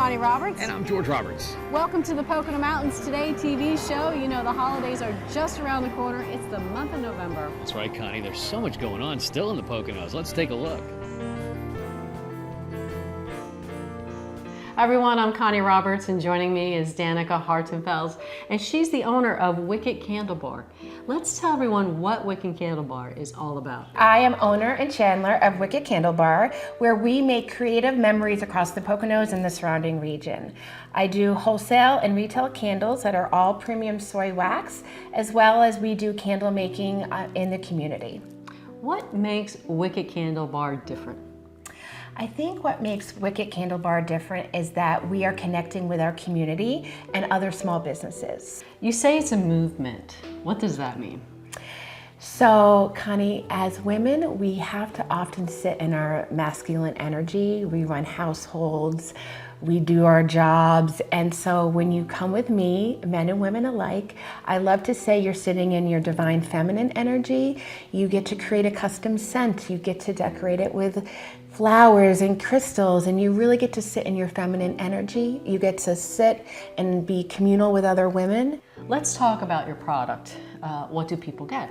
Connie Roberts. And I'm George Roberts. Welcome to the Pocono Mountains Today TV show. You know the holidays are just around the corner. It's the month of November. That's right, Connie. There's so much going on still in the Poconos. Let's take a look. Hi everyone, I'm Connie Roberts, and joining me is Danica Hartenfels, and she's the owner of Wicked Candle Bar. Let's tell everyone what Wicked Candle Bar is all about. I am owner and chandler of Wicked Candle Bar, where we make creative memories across the Poconos and the surrounding region. I do wholesale and retail candles that are all premium soy wax, as well as we do candle making in the community. What makes Wicked Candle Bar different? I think what makes Wicked Candle Bar different is that we are connecting with our community and other small businesses. You say it's a movement. What does that mean? So, Connie, as women, we have to often sit in our masculine energy. We run households, we do our jobs, and so when you come with me, men and women alike, I love to say you're sitting in your divine feminine energy. You get to create a custom scent. You get to decorate it with flowers and crystals, and you really get to sit in your feminine energy. You get to sit and be communal with other women. Let's talk about your product. What do people get?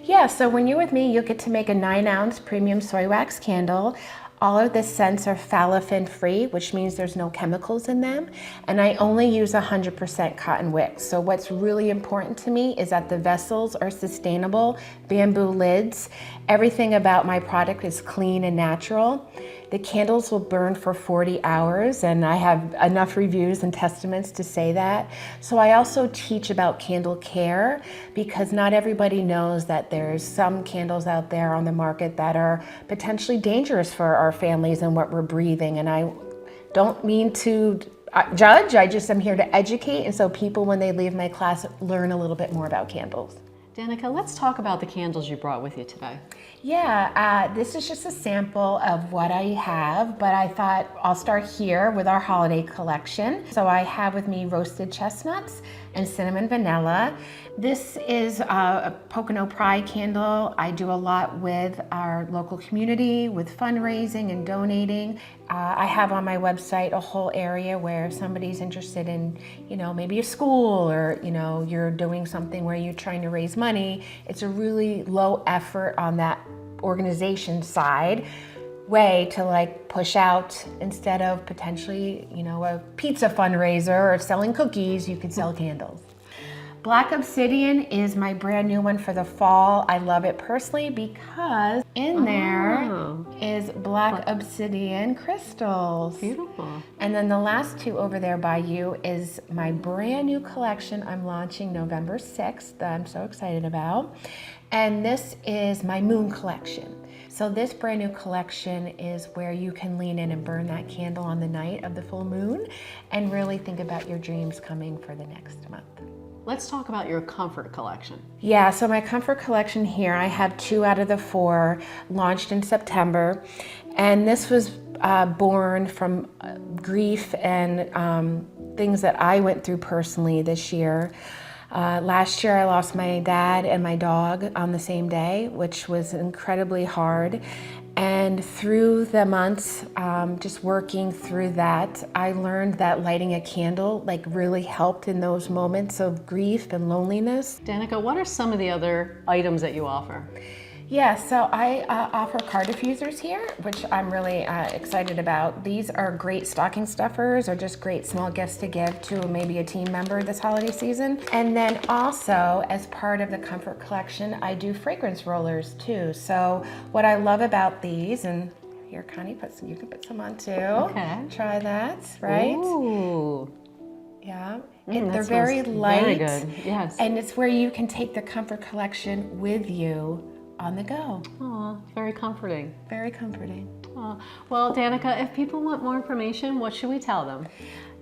Yeah, so when you're with me, you'll get to make a 9-ounce premium soy wax candle. All of the scents are phthalate free, which means there's no chemicals in them. And I only use 100% cotton wick. So what's really important to me is that the vessels are sustainable, bamboo lids. Everything about my product is clean and natural. The candles will burn for 40 hours, and I have enough reviews and testaments to say that. So I also teach about candle care, because not everybody knows that there's some candles out there on the market that are potentially dangerous for our families and what we're breathing. And I don't mean to judge, I just am here to educate, and so people, when they leave my class, learn a little bit more about candles. Danica, let's talk about the candles you brought with you today. Yeah, this is just a sample of what I have, but I thought I'll start here with our holiday collection. So I have with me roasted chestnuts and cinnamon vanilla. This is a Pocono Pride candle. I do a lot with our local community, with fundraising and donating. I have on my website a whole area where if somebody's interested in, maybe a school, or, you're doing something where you're trying to raise money, it's a really low effort on that organization side way to push out. Instead of potentially, a pizza fundraiser or selling cookies, you could sell candles. Black Obsidian is my brand new one for the fall. I love it personally because in there is black obsidian crystals. Beautiful. And then the last two over there by you is my brand new collection I'm launching November 6th that I'm so excited about. And this is my moon collection. So this brand new collection is where you can lean in and burn that candle on the night of the full moon and really think about your dreams coming for the next month. Let's talk about your comfort collection. Yeah, so my comfort collection here, I have 2 out of the 4 launched in September. And this was born from grief and things that I went through personally this year. Last year I lost my dad and my dog on the same day, which was incredibly hard. And through the months, just working through that, I learned that lighting a candle really helped in those moments of grief and loneliness. Danica, what are some of the other items that you offer? Yeah, so I offer car diffusers here, which I'm really excited about. These are great stocking stuffers or just great small gifts to give to maybe a team member this holiday season. And then also, as part of the comfort collection, I do fragrance rollers too. So what I love about these, and here Connie, you can put some on too. Okay. Try that, right? Ooh. Yeah, That they're very smells light. Very good, yes. And it's where you can take the comfort collection with you on the go. Oh, very comforting. Very comforting. Oh. Well, Danica, if people want more information, what should we tell them?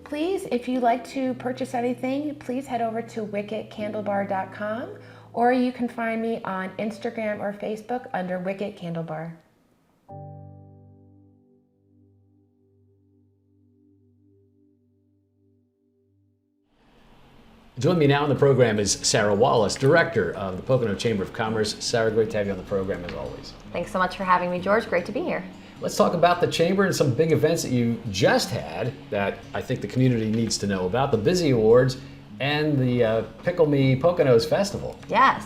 Please, if you'd like to purchase anything, please head over to wickedcandlebar.com, or you can find me on Instagram or Facebook under Wicked Candle Bar. Joining me now on the program is Sarah Wallace, Director of the Pocono Chamber of Commerce. Sarah, great to have you on the program as always. Thanks so much for having me, George. Great to be here. Let's talk about the Chamber and some big events that you just had that I think the community needs to know about. The Busy Awards and the Pickle Me Poconos Festival. Yes,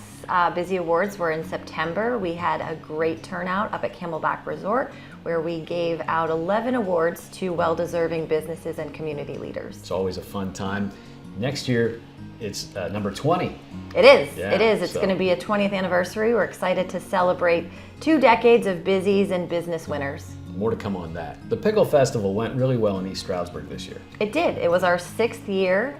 Busy Awards were in September. We had a great turnout up at Camelback Resort where we gave out 11 awards to well-deserving businesses and community leaders. It's always a fun time. Next year, it's number 20. It is. Yeah, it is. It's going to be a 20th anniversary. We're excited to celebrate 2 decades of busies and business winners. More to come on that. The Pickle Festival went really well in East Stroudsburg this year. It did. It was our 6th year.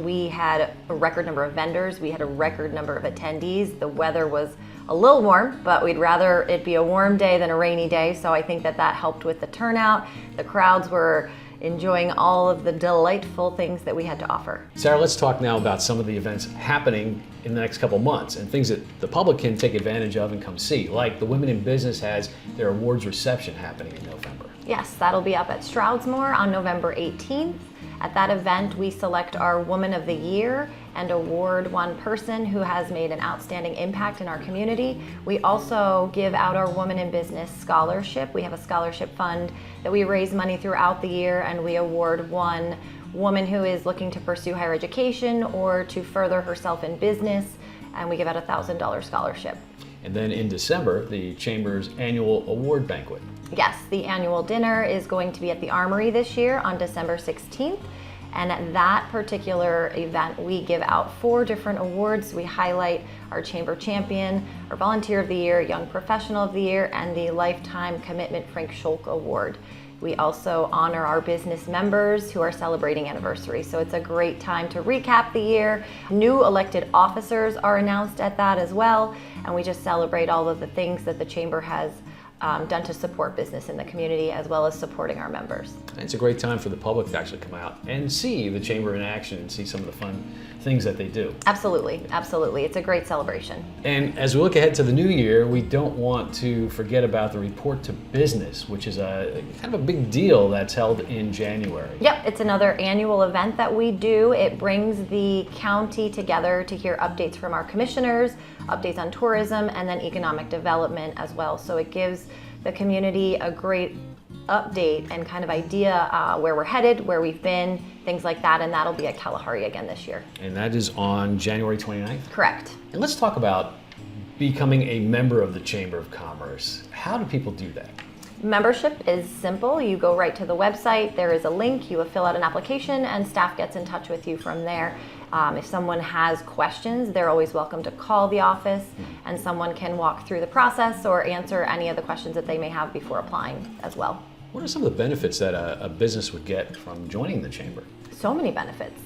We had a record number of vendors. We had a record number of attendees. The weather was a little warm, but we'd rather it be a warm day than a rainy day. So I think that helped with the turnout. The crowds were enjoying all of the delightful things that we had to offer. Sarah, let's talk now about some of the events happening in the next couple months and things that the public can take advantage of and come see, like the Women in Business has their awards reception happening in November. Yes, that'll be up at Stroudsmore on November 18th. At that event, we select our Woman of the Year and award one person who has made an outstanding impact in our community. We also give out our Woman in Business Scholarship. We have a scholarship fund that we raise money throughout the year, and we award one woman who is looking to pursue higher education or to further herself in business, and we give out a $1,000 scholarship. And then in December, the Chamber's annual award banquet. Yes, the annual dinner is going to be at the Armory this year on December 16th. And at that particular event, we give out 4 different awards. We highlight our Chamber Champion, our Volunteer of the Year, Young Professional of the Year, and the Lifetime Commitment Frank Schulk Award. We also honor our business members who are celebrating anniversaries. So it's a great time to recap the year. New elected officers are announced at that as well. And we just celebrate all of the things that the Chamber has done to support business in the community, as well as supporting our members. It's a great time for the public to actually come out and see the Chamber in action and see some of the fun things that they do. Absolutely, absolutely. It's a great celebration. And as we look ahead to the new year, we don't want to forget about the Report to Business, which is a kind of a big deal that's held in January. Yep, it's another annual event that we do. It brings the county together to hear updates from our commissioners, updates on tourism, and then economic development as well. So it gives the community a great update and kind of idea where we're headed, where we've been, things like that, and that'll be at Kalahari again this year. And that is on January 29th? Correct. And let's talk about becoming a member of the Chamber of Commerce. How do people do that? Membership is simple. You go right to the website, there is a link, you fill out an application, and staff gets in touch with you from there. If someone has questions, they're always welcome to call the office, and someone can walk through the process or answer any of the questions that they may have before applying as well. What are some of the benefits that a business would get from joining the Chamber? So many benefits.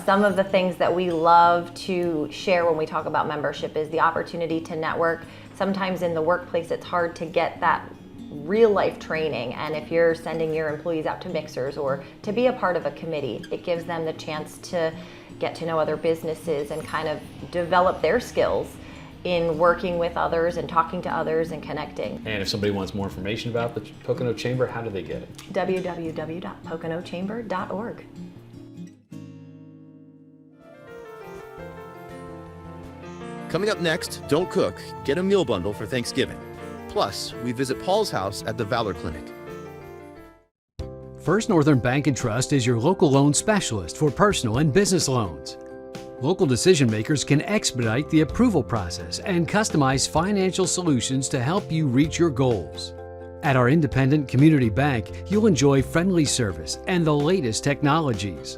Some of the things that we love to share when we talk about membership is the opportunity to network. Sometimes in the workplace it's hard to get that real life training, and if you're sending your employees out to mixers or to be a part of a committee, it gives them the chance to get to know other businesses and kind of develop their skills in working with others and talking to others and connecting. And if somebody wants more information about the Pocono Chamber, how do they get it? www.poconochamber.org. Coming up next, don't cook, get a meal bundle for Thanksgiving. Plus, we visit Paul's house at the Valor Clinic. First Northern Bank & Trust is your local loan specialist for personal and business loans. Local decision makers can expedite the approval process and customize financial solutions to help you reach your goals. At our independent community bank, you'll enjoy friendly service and the latest technologies.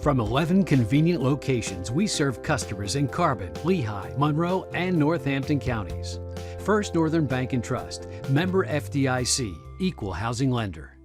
From 11 convenient locations, we serve customers in Carbon, Lehigh, Monroe, and Northampton counties. First Northern Bank & Trust, member FDIC, equal housing lender.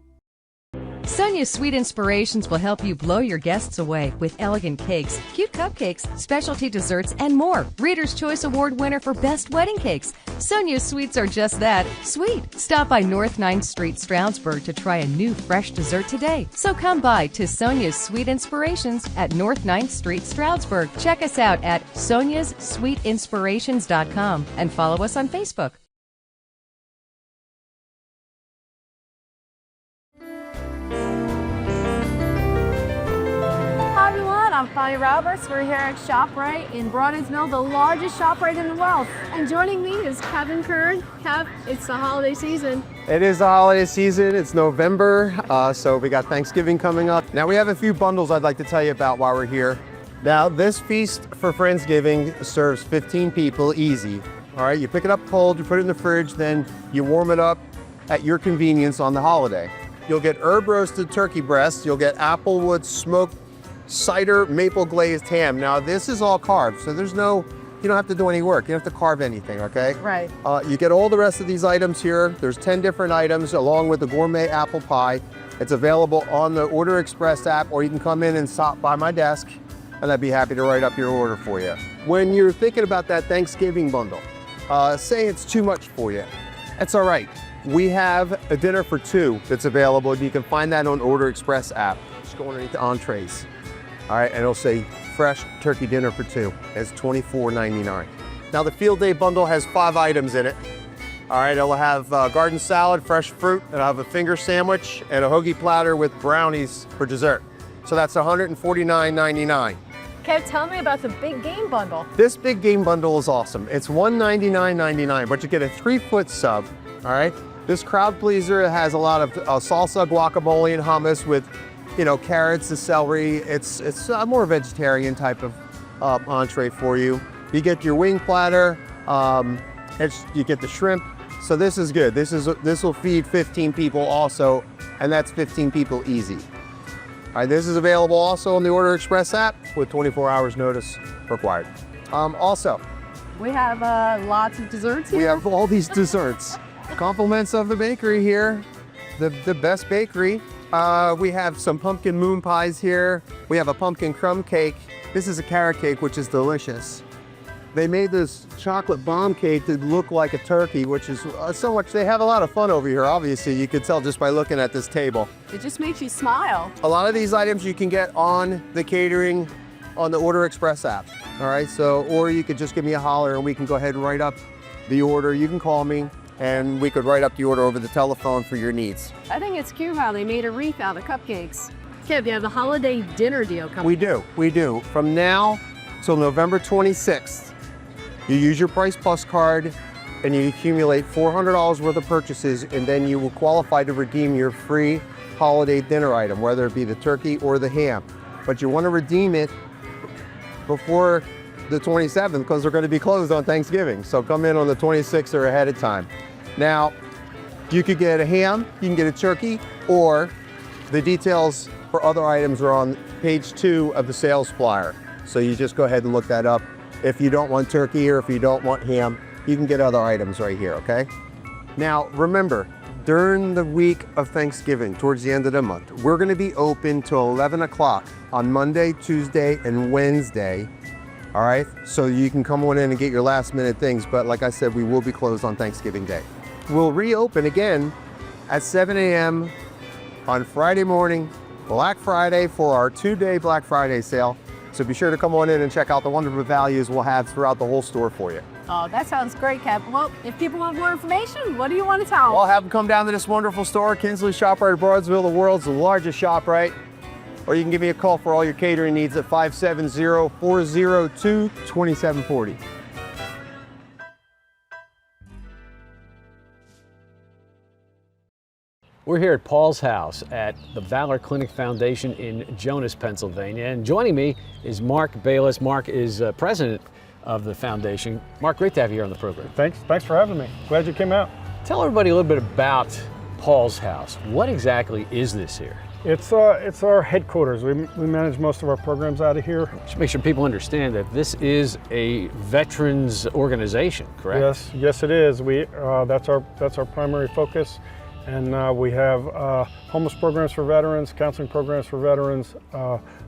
Sonia's Sweet Inspirations will help you blow your guests away with elegant cakes, cute cupcakes, specialty desserts, and more. Reader's Choice Award winner for Best Wedding Cakes. Sonia's Sweets are just that, sweet. Stop by North 9th Street, Stroudsburg to try a new fresh dessert today. So come by to Sonia's Sweet Inspirations at North 9th Street, Stroudsburg. Check us out at soniassweetinspirations.com and follow us on Facebook. I'm Connie Roberts. We're here at ShopRite in Bronzeville, the largest ShopRite in the world. And joining me is Kevin Kern. Kev, it's the holiday season. It is the holiday season. It's November, so we got Thanksgiving coming up. Now we have a few bundles I'd like to tell you about while we're here. Now this feast for Friendsgiving serves 15 people easy. All right, you pick it up cold, you put it in the fridge, then you warm it up at your convenience on the holiday. You'll get herb roasted turkey breasts. You'll get applewood smoked cider maple glazed ham. Now this is all carved, so you don't have to do any work. You don't have to carve anything, okay? Right. You get all the rest of these items here. There's 10 different items along with the gourmet apple pie. It's available on the Order Express app, or you can come in and stop by my desk and I'd be happy to write up your order for you. When you're thinking about that Thanksgiving bundle, say it's too much for you. That's all right. We have a dinner for two that's available, and you can find that on Order Express app. Just go underneath the entrees. All right, and it'll say fresh turkey dinner for two. It's $24.99. Now the field day bundle has 5 items in it. All right, it'll have garden salad, fresh fruit, it'll have a finger sandwich, and a hoagie platter with brownies for dessert. So that's $149.99. Kev, tell me about the big game bundle. This big game bundle is awesome. It's $199.99, but you get a 3-foot sub, all right? This crowd pleaser has a lot of salsa, guacamole, and hummus with, carrots and celery. It's a more vegetarian type of entree for you. You get your wing platter, you get the shrimp. So this is good. This will feed 15 people also, and that's 15 people easy. All right, this is available also on the Order Express app with 24 hours notice required. Also, We have lots of desserts here. we have all these desserts. Compliments of the bakery here, the best bakery. We have some pumpkin moon pies here. We have a pumpkin crumb cake. This is a carrot cake, which is delicious. They made this chocolate bomb cake to look like a turkey, which is so much. They have a lot of fun over here, obviously. You could tell just by looking at this table. It just makes you smile. A lot of these items you can get on the catering on the Order Express app. All right, or you could just give me a holler and we can go ahead and write up the order. You can call me and we could write up the order over the telephone for your needs. I think it's cute how they made a wreath out of cupcakes. Kev, you have the holiday dinner deal coming. We do. From now till November 26th, you use your Price Plus card and you accumulate $400 worth of purchases, and then you will qualify to redeem your free holiday dinner item, whether it be the turkey or the ham. But you want to redeem it before the 27th because they're going to be closed on Thanksgiving. So come in on the 26th or ahead of time. Now, you could get a ham, you can get a turkey, or the details for other items are on page 2 of the sales flyer. So you just go ahead and look that up. If you don't want turkey or if you don't want ham, you can get other items right here, okay? Now, remember, during the week of Thanksgiving, towards the end of the month, we're gonna be open till 11 o'clock on Monday, Tuesday, and Wednesday, all right? So you can come on in and get your last minute things, but like I said, we will be closed on Thanksgiving Day. We'll reopen again at 7 a.m. on Friday morning, Black Friday, for our 2-day Black Friday sale. So be sure to come on in and check out the wonderful values we'll have throughout the whole store for you. Oh, that sounds great, Kev. Well, if people want more information, what do you want to tell them? Well, have them come down to this wonderful store, Kinsley ShopRite Broadsville, the world's largest ShopRite. Or you can give me a call for all your catering needs at 570-402-2740. We're here at Paul's house at the Valor Clinic Foundation in Jonas, Pennsylvania. And joining me is Mark Bayless. Mark is president of the foundation. Mark, great to have you here on the program. Thanks for having me. Glad you came out. Tell everybody a little bit about Paul's house. What exactly is this here? It's our headquarters. We manage most of our programs out of here. Just make sure people understand that this is a veterans organization, correct? Yes, it is. That's our primary focus. And we have homeless programs for veterans, counseling programs for veterans,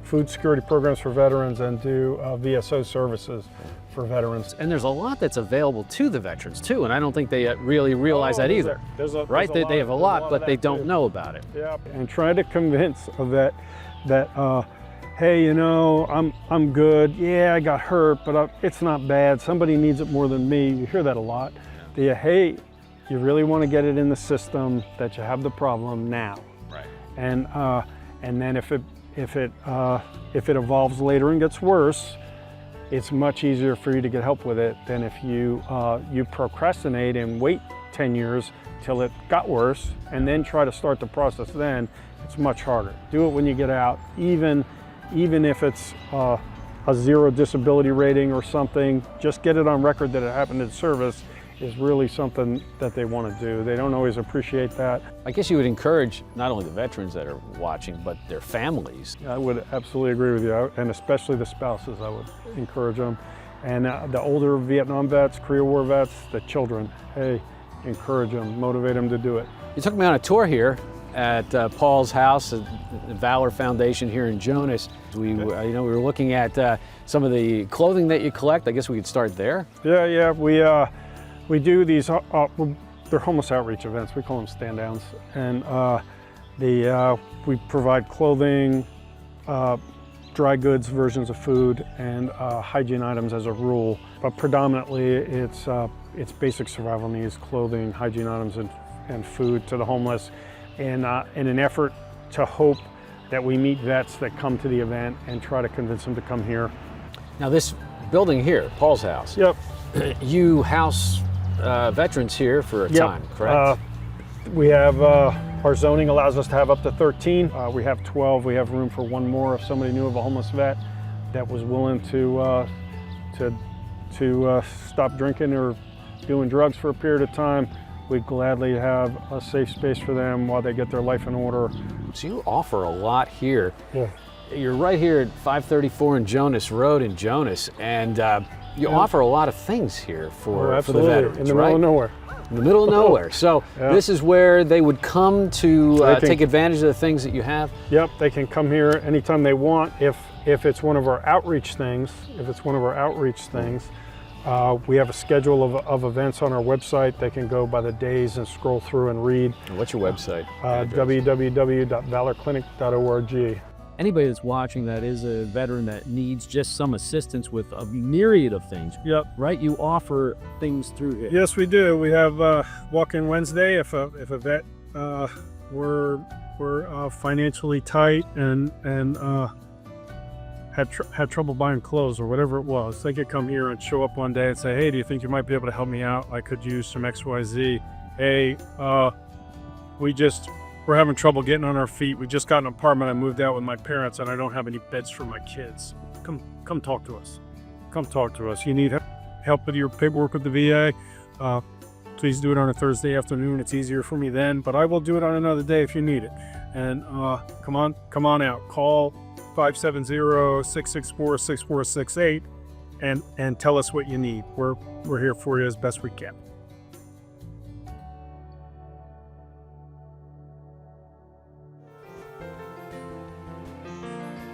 food security programs for veterans, and do VSO services for veterans. And there's a lot that's available to the veterans too, and I don't think they really realize that either. Right? They have a lot, but they don't know about it. Yeah, and try to convince that hey, I'm good. Yeah, I got hurt, but it's not bad. Somebody needs it more than me. You hear that a lot. Hey, you really want to get it in the system that you have the problem now. Right. And then if if it evolves later and gets worse, it's much easier for you to get help with it than if you procrastinate and wait 10 years till it got worse and then try to start the process then. It's much harder. Do it when you get out, even if it's a 0 disability rating or something. Just get it on record that it happened in service is really something that they want to do. They don't always appreciate that. I guess you would encourage not only the veterans that are watching, but their families. I would absolutely agree with you, and especially the spouses, I would encourage them. And the older Vietnam vets, Korea War vets, the children, hey, encourage them, motivate them to do it. You took me on a tour here at Paul's house, the Valor Foundation here in Jonas. We were looking at some of the clothing that you collect. I guess we could start there. Yeah, we do these, they're homeless outreach events, we call them stand downs. And we provide clothing, dry goods versions of food, and hygiene items as a rule. But predominantly it's basic survival needs, clothing, hygiene items, and food to the homeless, in an effort to hope that we meet vets that come to the event and try to convince them to come here. Now this building here, Paul's house. Yep. You house veterans here for a time, correct? We have, our zoning allows us to have up to 13. We have 12. We have room for one more if somebody knew of a homeless vet that was willing to stop drinking or doing drugs for a period of time. We'd gladly have a safe space for them while they get their life in order. So you offer a lot here. Yeah. You're right here at 534 in Jonas Road in Jonas, and you offer a lot of things here for the veterans, in the middle of nowhere. In the middle of nowhere. So this is where they would come to take advantage of the things that you have? Yep, they can come here anytime they want. If it's one of our outreach things, we have a schedule of events on our website. They can go by the days and scroll through and read. What's your website? www.valorclinic.org. Anybody that's watching that is a veteran that needs just some assistance with a myriad of things. Yep. Right? You offer things through here. Yes, we do. We have walk-in Wednesday if a vet were financially tight and had trouble buying clothes or whatever it was. They could come here and show up one day and say, hey, do you think you might be able to help me out? I could use some XYZ. Hey, we're having trouble getting on our feet. We just got an apartment. I moved out with my parents and I don't have any beds for my kids. Come talk to us. Come talk to us. You need help with your paperwork with the VA? Please do it on a Thursday afternoon. It's easier for me then, but I will do it on another day if you need it. And come on out. Call 570-664-6468 and tell us what you need. We're here for you as best we can.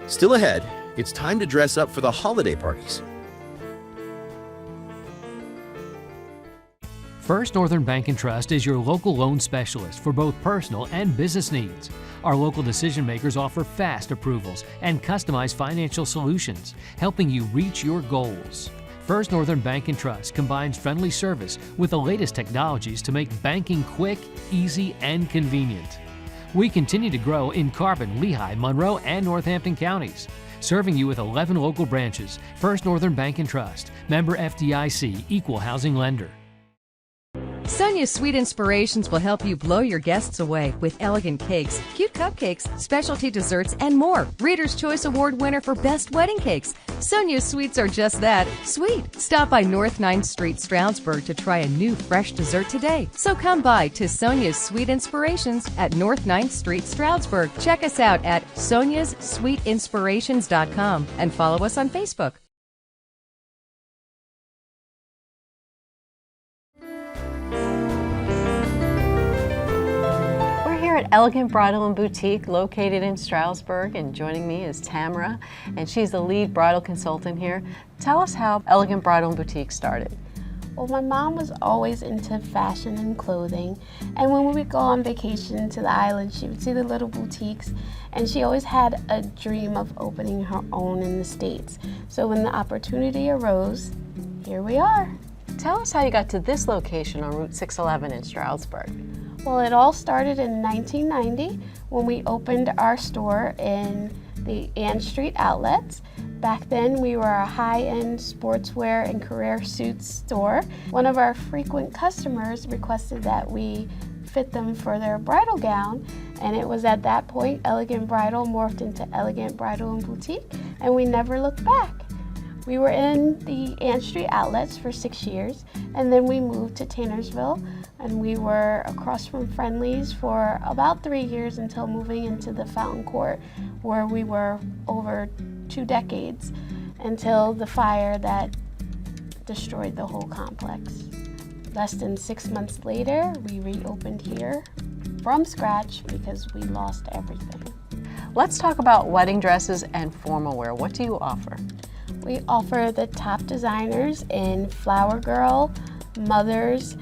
Still ahead, it's time to dress up for the holiday parties. First Northern Bank & Trust is your local loan specialist for both personal and business needs. Our local decision makers offer fast approvals and customized financial solutions, helping you reach your goals. First Northern Bank & Trust combines friendly service with the latest technologies to make banking quick, easy, and convenient. We continue to grow in Carbon, Lehigh, Monroe, and Northampton counties, serving you with 11 local branches. First Northern Bank & Trust, member FDIC, equal housing lender. Sonia's Sweet Inspirations will help you blow your guests away with elegant cakes, cute cupcakes, specialty desserts, and more. Reader's Choice Award winner for Best Wedding Cakes. Sonia's Sweets are just that, sweet. Stop by North 9th Street, Stroudsburg to try a new fresh dessert today. So come by to Sonia's Sweet Inspirations at North 9th Street, Stroudsburg. Check us out at soniassweetinspirations.com and follow us on Facebook. At Elegant Bridal and Boutique located in Stroudsburg, and joining me is Tamara, and she's the lead bridal consultant here. Tell us how Elegant Bridal and Boutique started. Well, my mom was always into fashion and clothing, and when we would go on vacation to the island, she would see the little boutiques, and she always had a dream of opening her own in the States. So when the opportunity arose, here we are. Tell us how you got to this location on Route 611 in Stroudsburg. Well, it all started in 1990 when we opened our store in the Ann Street outlets. Back then, we were a high-end sportswear and career suits store. One of our frequent customers requested that we fit them for their bridal gown, and it was at that point Elegant Bridal morphed into Elegant Bridal and Boutique, and we never looked back. We were in the Ann Street outlets for 6 years, and then we moved to Tannersville, and we were across from Friendly's for about 3 years until moving into the Fountain Court, where we were over 2 decades until the fire that destroyed the whole complex. Less than 6 months later, we reopened here from scratch because we lost everything. Let's talk about wedding dresses and formal wear. What do you offer? We offer the top designers in Flower Girl, Mothers,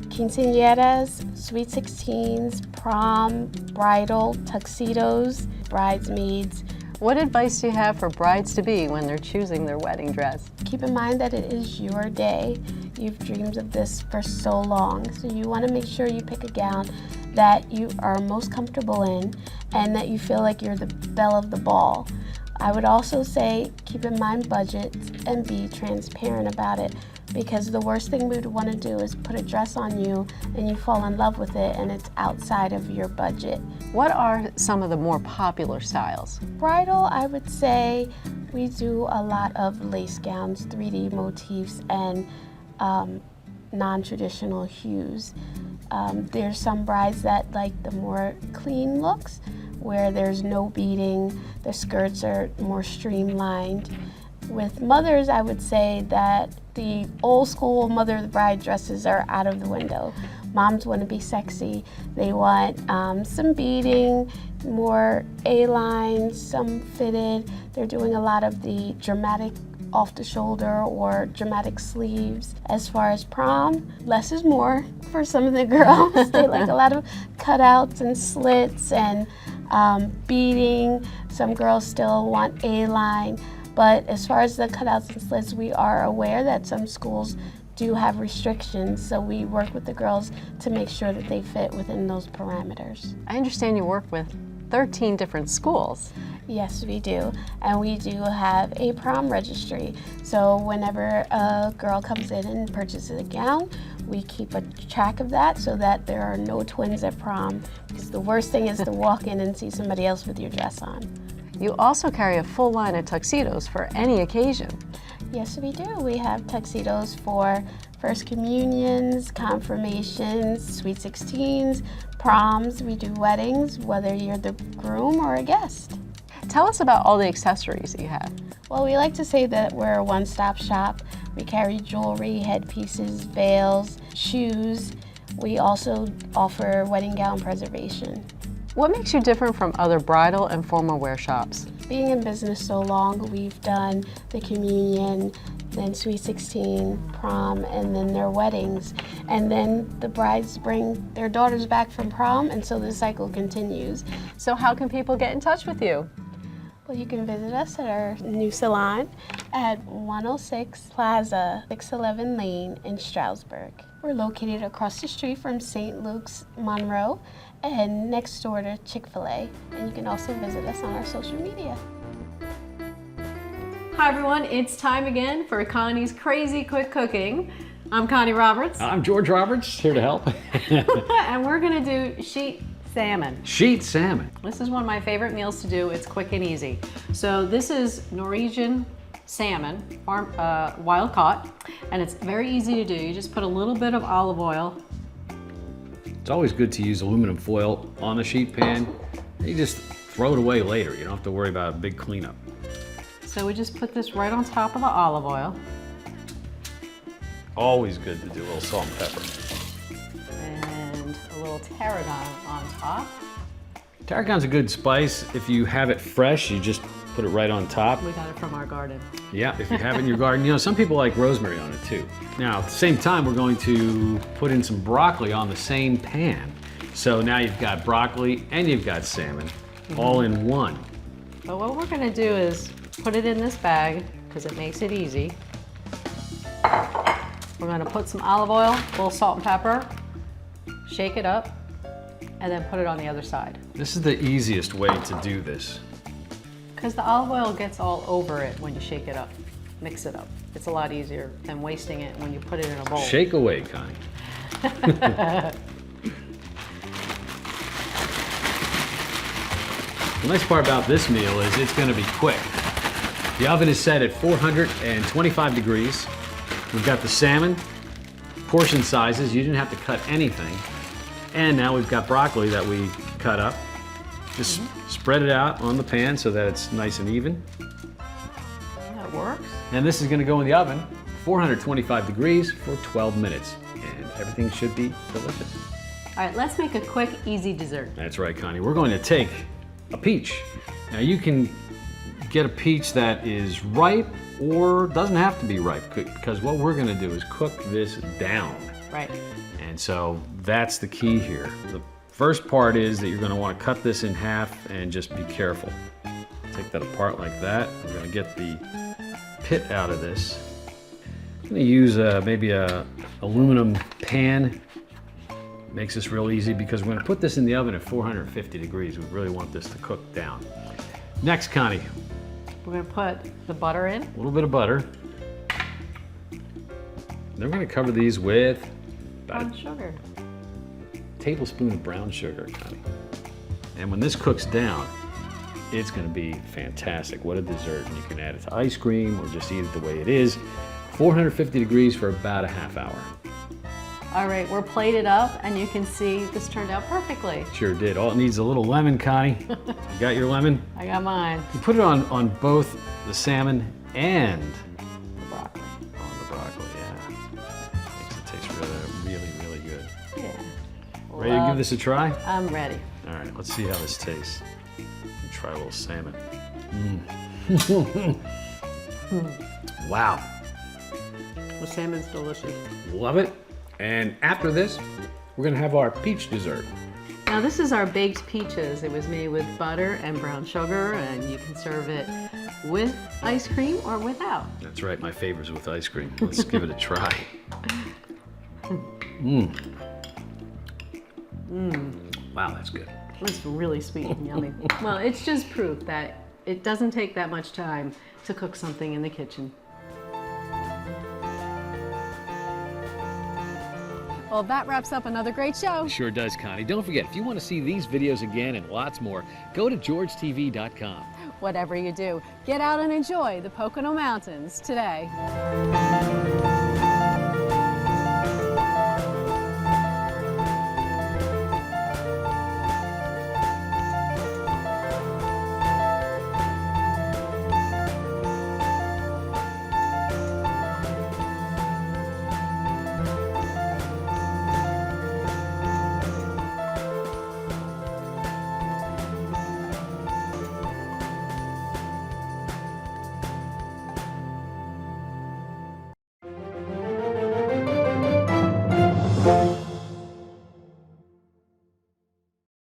quinceañeras, Sweet 16s, prom, bridal, tuxedos, bridesmaids. What advice do you have for brides-to-be when they're choosing their wedding dress? Keep in mind that it is your day. You've dreamed of this for so long, so you want to make sure you pick a gown that you are most comfortable in and that you feel like you're the belle of the ball. I would also say keep in mind budgets and be transparent about it, because the worst thing we would want to do is put a dress on you and you fall in love with it and it's outside of your budget. What are some of the more popular styles? Bridal, I would say we do a lot of lace gowns, 3D motifs, and non-traditional hues. There's some brides that like the more clean looks, where there's no beading, the skirts are more streamlined. With mothers, I would say that the old school mother of the bride dresses are out of the window. Moms want to be sexy. They want some beading, more A-lines, some fitted. They're doing a lot of the dramatic off the shoulder or dramatic sleeves. As far as prom, less is more for some of the girls. They like a lot of cutouts and slits and beading. Some girls still want A-line. But as far as the cutouts and slits, we are aware that some schools do have restrictions, so we work with the girls to make sure that they fit within those parameters. I understand you work with 13 different schools. Yes, we do. And we do have a prom registry. So whenever a girl comes in and purchases a gown, we keep a track of that so that there are no twins at prom, because the worst thing is to walk in and see somebody else with your dress on. You also carry a full line of tuxedos for any occasion. Yes, we do. We have tuxedos for first communions, confirmations, sweet 16s, proms. We do weddings, whether you're the groom or a guest. Tell us about all the accessories that you have. Well, we like to say that we're a one-stop shop. We carry jewelry, headpieces, veils, shoes. We also offer wedding gown preservation. What makes you different from other bridal and formal wear shops? Being in business so long, we've done the communion, then sweet 16, prom, and then their weddings. And then the brides bring their daughters back from prom, and so the cycle continues. So how can people get in touch with you? Well, you can visit us at our new salon at 106 Plaza, 611 Lane in Stroudsburg. We're located across the street from St. Luke's Monroe and next door to Chick-fil-A. And you can also visit us on our social media. Hi everyone, it's time again for Connie's Crazy Quick Cooking. I'm Connie Roberts. I'm George Roberts, here to help. And we're gonna do sheet salmon. Sheet salmon. This is one of my favorite meals to do. It's quick and easy. So this is Norwegian salmon, wild caught, and it's very easy to do. You just put a little bit of olive oil. It's always good to use aluminum foil on the sheet pan. You just throw it away later. You don't have to worry about a big cleanup. So we just put this right on top of the olive oil. Always good to do a little salt and pepper. And a little tarragon on top. Tarragon's a good spice. If you have it fresh, you just put it right on top. We got it from our garden. Yeah, if you have it in your garden. You know, some people like rosemary on it too. Now, at the same time, we're going to put in some broccoli on the same pan. So now you've got broccoli and you've got salmon all in one. But what we're gonna do is put it in this bag because it makes it easy. We're gonna put some olive oil, full salt and pepper, shake it up, and then put it on the other side. This is the easiest way to do this. because the olive oil gets all over it when you shake it up, mix it up. It's a lot easier than wasting it when you put it in a bowl. Shake away, Connie. The nice part about this meal is it's going to be quick. The oven is set at 425 degrees. We've got the salmon, portion sizes. You didn't have to cut anything. And now we've got broccoli that we cut up. Just spread it out on the pan so that it's nice and even. That works. And this is going to go in the oven, 425 degrees for 12 minutes. And everything should be delicious. All right, let's make a quick, easy dessert. That's right, Connie. We're going to take a peach. Now you can get a peach that is ripe or doesn't have to be ripe, because what we're going to do is cook this down. Right. And so that's the key here. The first part is that you're going to want to cut this in half and just be careful. Take that apart like that. We're going to get the pit out of this. I'm going to use maybe a aluminum pan. Makes this real easy because we're going to put this in the oven at 450 degrees. We really want this to cook down. Next, Connie. We're going to put the butter in. A little bit of butter. Then we're going to cover these with about Brown sugar. a tablespoon of brown sugar, Connie. And when this cooks down, it's going to be fantastic. What a dessert. And you can add it to ice cream or just eat it the way it is. 450 degrees for about a half hour. All right, we're plated up, and you can see this turned out perfectly. Sure did. All it needs is a little lemon, Connie. You got your lemon? I got mine. You put it on both the salmon and The broccoli. on the broccoli, yeah. Makes it taste really good. Yeah. Ready to give this a try? I'm ready. All right, let's see how this tastes. Try a little salmon. Wow. The salmon's delicious. Love it. And after this, we're gonna have our peach dessert. Now this is our baked peaches. It was made with butter and brown sugar, and you can serve it with ice cream or without. That's right, my favorite is with ice cream. Let's give it a try. Wow, that's good. It's really sweet and yummy. Well, it's just proof that it doesn't take that much time to cook something in the kitchen. Well, that wraps up another great show. Sure does, Connie. Don't forget, if you want to see these videos again and lots more, go to georgetv.com. Whatever you do, get out and enjoy the Pocono Mountains today.